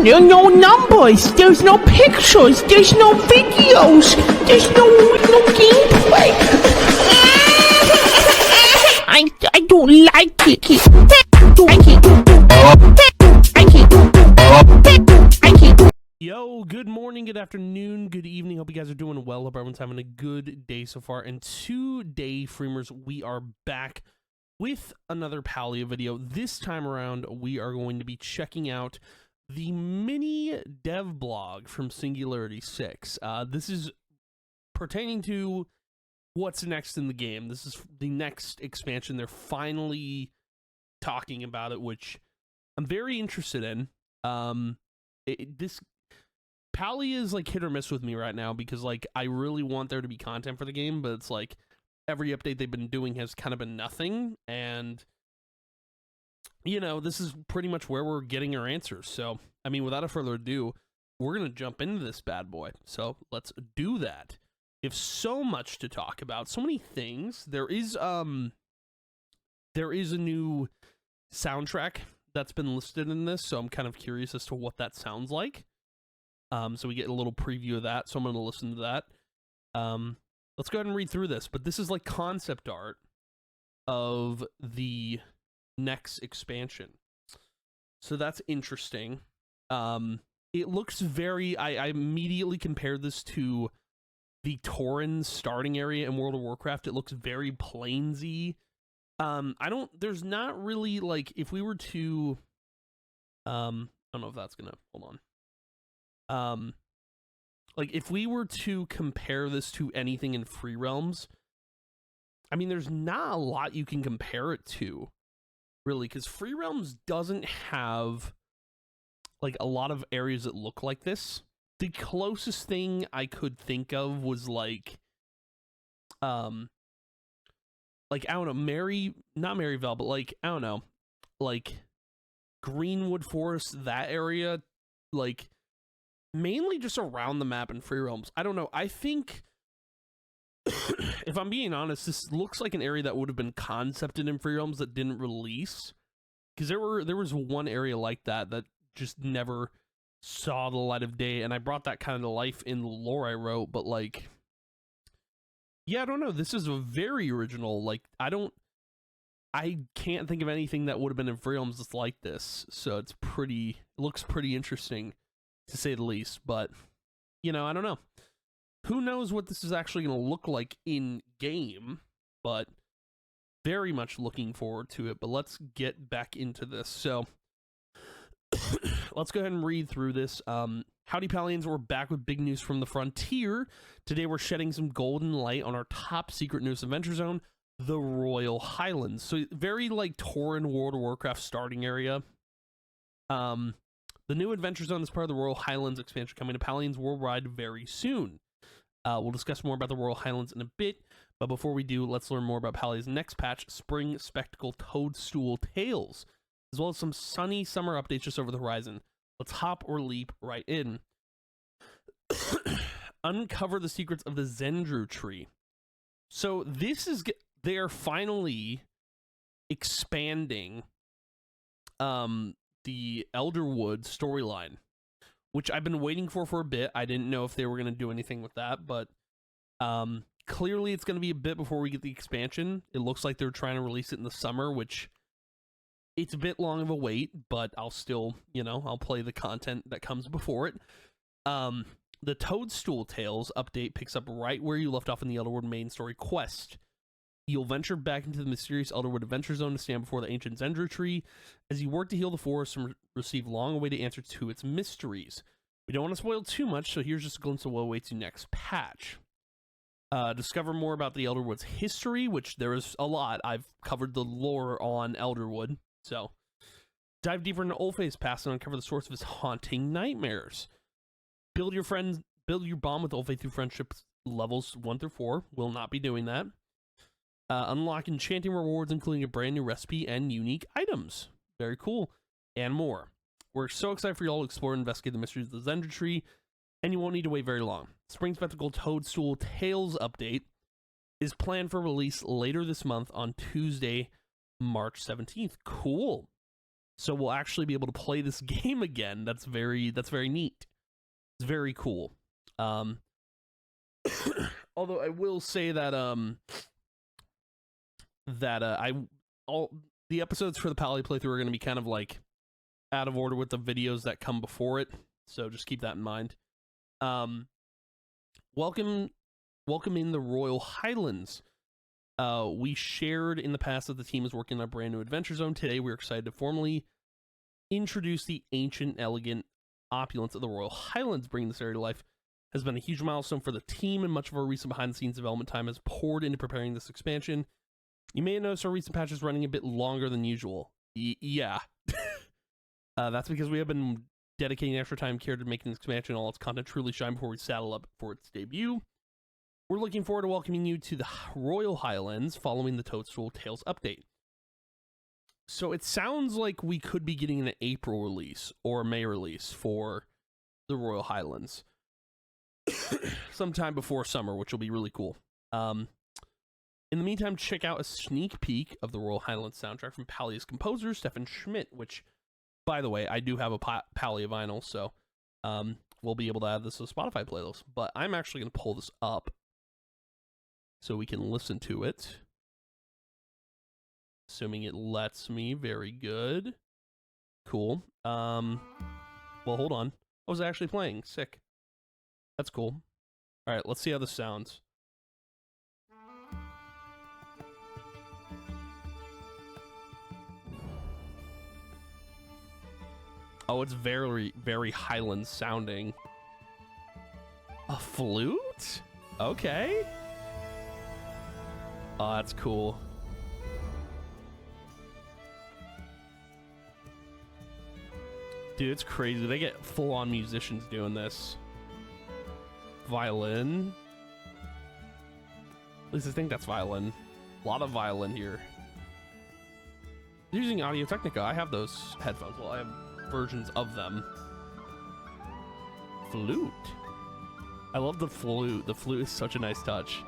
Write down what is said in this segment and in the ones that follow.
no numbers, there's no pictures, there's no videos, there's no gameplay. I don't like it. Yo, good morning, good afternoon, good evening. Hope you guys are doing well. Hope everyone's having a good day so far. And today, Freemers, we are back with another Palia video. This time around, we are going to be checking out the mini dev blog from Singularity 6. This is pertaining to what's next in the game. This is the next expansion. They're finally talking about it, which I'm very interested in. Palia is like hit or miss with me right now because like I really want there to be content for the game, but it's like every update they've been doing has kind of been nothing, and you know, this is pretty much where we're getting our answers. So I mean, without a further ado, we're gonna jump into this bad boy. So let's do that. We have so much to talk about, so many things. There is a new soundtrack that's been listed in this, so I'm kind of curious as to what that sounds like. So we get a little preview of that, so I'm going to listen to that. Let's go ahead and read through this, but this is like concept art of the next expansion. So that's interesting. It looks very... I immediately compared this to the Tauren starting area in World of Warcraft. It looks very plainsy. There's not really, like, if we were to... I don't know if that's going to... Hold on. Like if we were to compare this to anything in Free Realms, I mean, there's not a lot you can compare it to, really, because Free Realms doesn't have like a lot of areas that look like this. The closest thing I could think of was like I don't know, not Maryvale, but like, I don't know, like Greenwood Forest, that area, like mainly just around the map in Free Realms. I don't know. I think, if I'm being honest, this looks like an area that would have been concepted in Free Realms that didn't release. Because there was one area like that just never saw the light of day, and I brought that kind of to life in the lore I wrote, but like, yeah, I don't know. This is a very original, like, I can't think of anything that would have been in Free Realms that's like this, so it looks pretty interesting, to say the least. But you know, I don't know, who knows what this is actually going to look like in game, but very much looking forward to it. But let's get back into this. So let's go ahead and read through this. Howdy Palians, we're back with big news from the frontier. Today we're shedding some golden light on our top secret newest adventure zone, the Royal Highlands. So very like Tauren World of Warcraft starting area. The new adventure zone is part of the Royal Highlands expansion coming to Palians worldwide very soon. We'll discuss more about the Royal Highlands in a bit, but before we do, let's learn more about Palia's next patch, Spring Spectacle Toadstool Tales, as well as some sunny summer updates just over the horizon. Let's hop or leap right in. Uncover the secrets of the Zendru tree. So they are finally expanding the Elderwood storyline, which I've been waiting for a bit. I didn't know if they were going to do anything with that, but clearly it's going to be a bit before we get the expansion. It looks like they're trying to release it in the summer, which it's a bit long of a wait, but I'll still, you know, I'll play the content that comes before it. The Toadstool Tales update picks up right where you left off in the Elderwood main story quest. You'll venture back into the mysterious Elderwood Adventure Zone to stand before the ancient Zendru tree as you work to heal the forest and receive long-awaited answers to its mysteries. We don't want to spoil too much, so here's just a glimpse of what awaits you next patch. Discover more about the Elderwood's history, which there is a lot. I've covered the lore on Elderwood, so dive deeper into Ulfhe's past and uncover the source of his haunting nightmares. Build your bond with Ulfhe through friendship levels 1 through 4. Will not be doing that. Unlock enchanting rewards, including a brand new recipe and unique items. Very cool. And more. We're so excited for you all to explore and investigate the mysteries of the Zendru tree, and you won't need to wait very long. Spring Spectacle Toadstool Tales update is planned for release later this month on Tuesday, March 17th. Cool. So we'll actually be able to play this game again. That's very neat. It's very cool. Although I will say that all the episodes for the Palia playthrough are going to be kind of like out of order with the videos that come before it. So just keep that in mind. Welcome in the Royal Highlands. We shared in the past that the team is working on a brand new adventure zone. Today, we're excited to formally introduce the ancient, elegant opulence of the Royal Highlands. Bringing this area to life has been a huge milestone for the team, and much of our recent behind-the-scenes development time has poured into preparing this expansion. You may have noticed our recent patch is running a bit longer than usual. Yeah. That's because we have been dedicating extra time and care to making this expansion and all its content truly shine before we saddle up for its debut. We're looking forward to welcoming you to the Royal Highlands following the Toadstool Tales update. So it sounds like we could be getting an April release or a May release for the Royal Highlands. Sometime before summer, which will be really cool. In the meantime, check out a sneak peek of the Royal Highlands soundtrack from Palia's composer, Stefan Schmidt, which, by the way, I do have a Palia vinyl, so we'll be able to add this to the Spotify playlist. But I'm actually going to pull this up so we can listen to it. Assuming it lets me. Very good. Cool. Well, hold on. I was actually playing. Sick. That's cool. All right, let's see how this sounds. Oh, it's very, very Highlands sounding. A flute? Okay. Oh, that's cool. Dude, it's crazy. They get full-on musicians doing this. Violin. At least I think that's violin. A lot of violin here. Using Audio-Technica. I have those headphones. Well, I have versions of them. Flute. I love the flute. The flute is such a nice touch.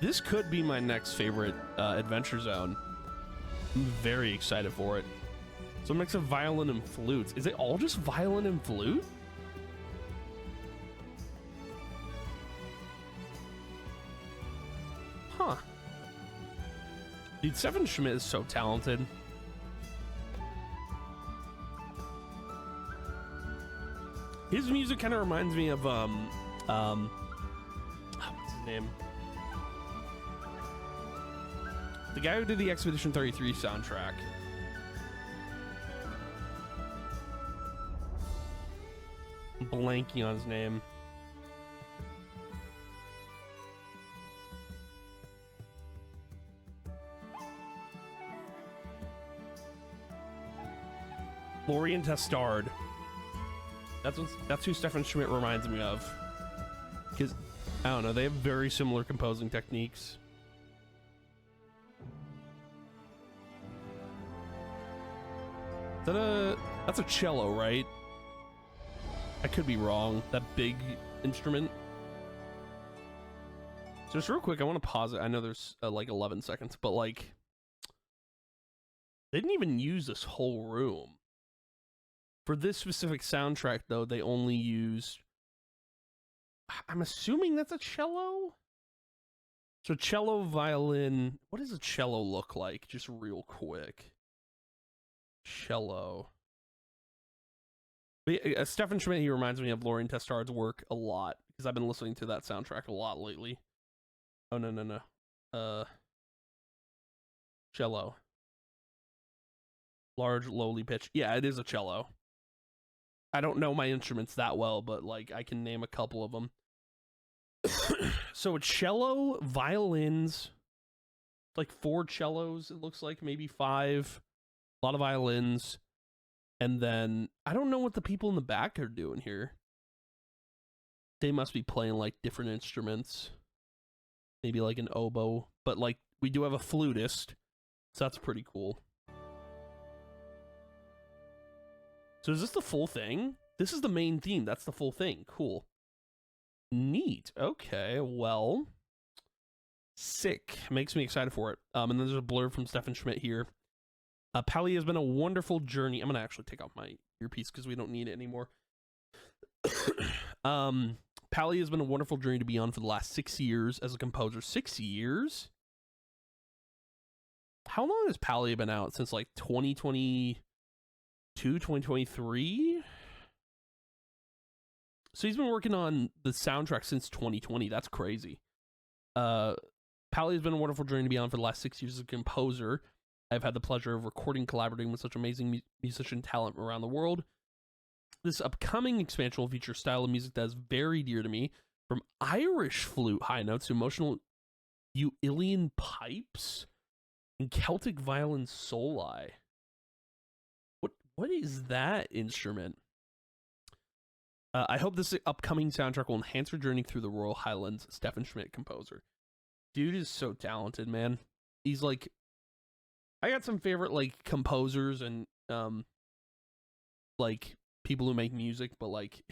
This could be my next favorite adventure zone. I'm very excited for it. So a mix of violin and flutes. Is it all just violin and flute? Huh. Dude, Stefan Schmidt is so talented. His music kind of reminds me of what's his name? The guy who did the Expedition 33 soundtrack. I'm blanking on his name. Lorien Testard. That's who Stefan Schmidt reminds me of. Because, I don't know, they have very similar composing techniques. That's a cello, right? I could be wrong. That big instrument. So just real quick, I want to pause it. I know there's like 11 seconds, but like, they didn't even use this whole room. For this specific soundtrack, though, they only used... I'm assuming that's a cello? So cello, violin... What does a cello look like? Just real quick. Cello. But, Stefan Schmidt, he reminds me of Lorien Testard's work a lot, because I've been listening to that soundtrack a lot lately. Oh, no. Cello. Large, lowly pitch. Yeah, it is a cello. I don't know my instruments that well, but like I can name a couple of them. So a cello, violins, like 4 cellos, it looks like, maybe 5. A lot of violins. And then I don't know what the people in the back are doing here. They must be playing like different instruments. Maybe like an oboe, but like we do have a flutist. So that's pretty cool. So is this the full thing? This is the main theme. That's the full thing. Cool. Neat. Okay, well. Sick. Makes me excited for it. And then there's a blurb from Stefan Schmidt here. Palia has been a wonderful journey. I'm gonna actually take off my earpiece because we don't need it anymore. Palia has been a wonderful journey to be on for the last 6 years as a composer. 6 years? How long has Palia been out? Since like 2022, 2023? So he's been working on the soundtrack since 2020. That's crazy. Palia has been a wonderful journey to be on for the last 6 years as a composer. I've had the pleasure of recording, collaborating with such amazing musician talent around the world. This upcoming expansion will feature a style of music that is very dear to me, from Irish flute high notes to emotional Uillean pipes and Celtic violin soli. What is that instrument? I hope this upcoming soundtrack will enhance your journey through the Royal Highlands. Stefan Schmidt, composer. Dude is so talented, man. He's like, I got some favorite like composers and like people who make music, but like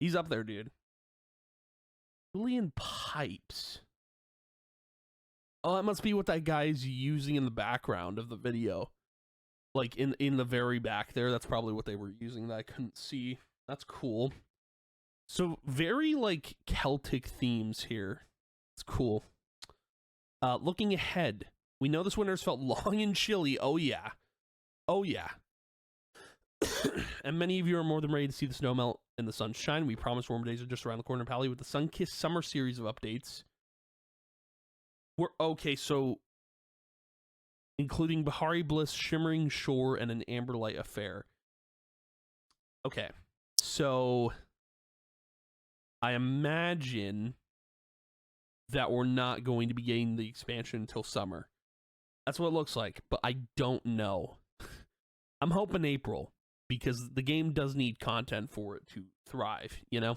he's up there, dude. Uillean pipes. Oh, that must be what that guy's using in the background of the video. Like in the very back there, that's probably what they were using that I couldn't see. That's cool. So very like Celtic themes here. It's cool. Looking ahead, we know this winter has felt long and chilly. Oh yeah. Oh yeah. And many of you are more than ready to see the snow melt and the sun shine. We promise warmer days are just around the corner, Palia, with the sun-kissed summer series of updates. We're okay, so including Bahari Bliss, Shimmering Shore, and an Amberlight Affair. Okay, so I imagine that we're not going to be getting the expansion until summer. That's what it looks like, but I don't know. I'm hoping April, because the game does need content for it to thrive, you know?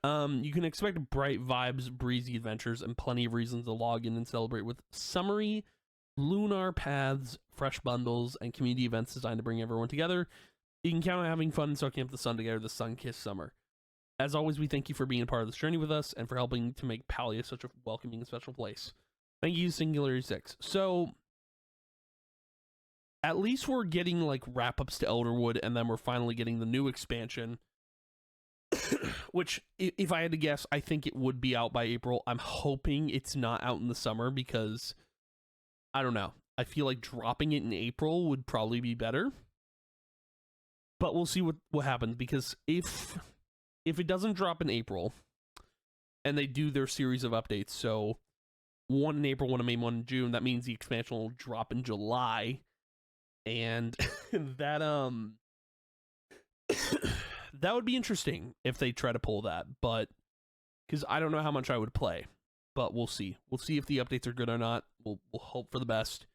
You can expect bright vibes, breezy adventures, and plenty of reasons to log in and celebrate with summery lunar paths, fresh bundles, and community events designed to bring everyone together. You can count on having fun and soaking up the sun together, the sun-kissed summer. As always, we thank you for being a part of this journey with us and for helping to make Palia such a welcoming and special place. Thank you, Singularity 6. So, at least we're getting like wrap-ups to Elderwood, and then we're finally getting the new expansion. Which, if I had to guess, I think it would be out by April. I'm hoping it's not out in the summer because, I don't know. I feel like dropping it in April would probably be better. But we'll see what happens, because if it doesn't drop in April, and they do their series of updates, so one in April, one in May, one in June, that means the expansion will drop in July. And that that would be interesting if they try to pull that, but because I don't know how much I would play, but we'll see. We'll see if the updates are good or not. We'll hope for the best,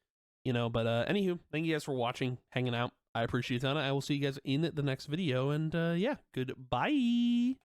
you know. But anywho, thank you guys for watching, hanging out. I appreciate it. I will see you guys in the next video, and yeah, goodbye.